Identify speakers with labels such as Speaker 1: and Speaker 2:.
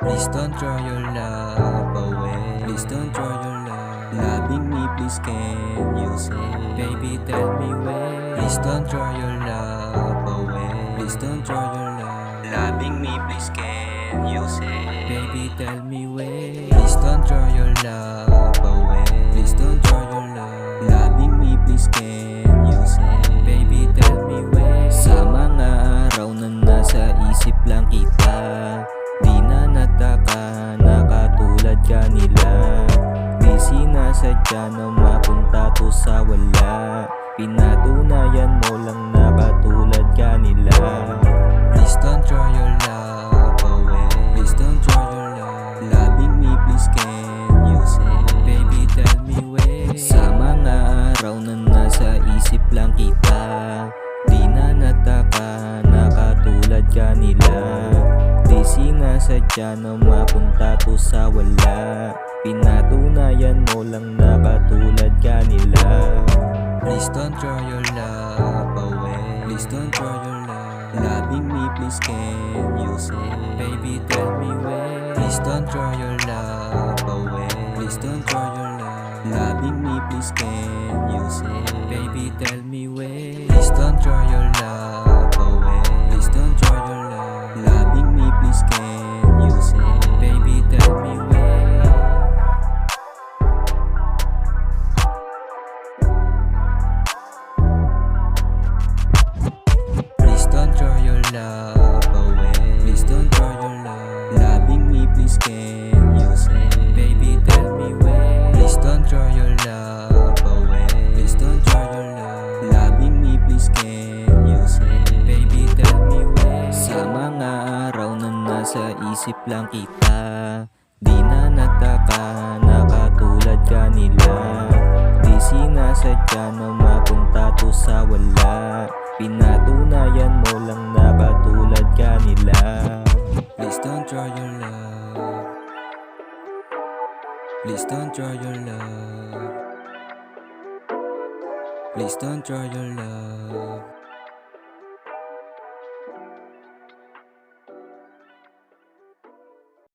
Speaker 1: Please don't throw your love away. Please don't throw your love. Loving me, please can you say? Baby, tell me why. Please don't throw your love away. Please don't throw your love. Loving me, please can you say? Baby, tell me why. Please don't throw your love away. Please don't throw your love. Loving me, please can you say? Baby, tell me why. Sa mga araw na nasa isip lang kita, di na nataka na katulad ka nila. Di sinasadya na mapunta to sa wala. Pinatunayan mo lang na katulad ka nila. Please don't throw your love away. Please don't throw your love. Loving me, please can you say? Baby, tell me why. Sa mga araw na nasa isip lang kita, di na nataka na katulad ka nila. Di sinasadya na mapunta to sa wala. Pinatunayan mo lang na katulad ka nila. Please don't throw your love away. Please don't throw your love. Loving me, please can you say? Baby, tell me why. Please don't throw your love away. Please don't throw your love. Loving me, please can you say? Baby, tell me why. Please don't throw your love away. Please don't throw your love. Loving me, please can you say? Baby, tell me why. Please don't throw your love away. Please don't throw your love. Loving me, please can you say? Baby, tell me why. Please don't throw your love away. Please don't throw your love. Loving me, please can you say? Baby, tell me why. Sa mga araw na nasa isip lang kita, di na nataka na katulad ka nila. Di sinasadya na mapunta to sa wala. Pinatunayan mo lang na katulad ka nila. Please don't throw your love. Please don't throw your love. Please don't throw your love.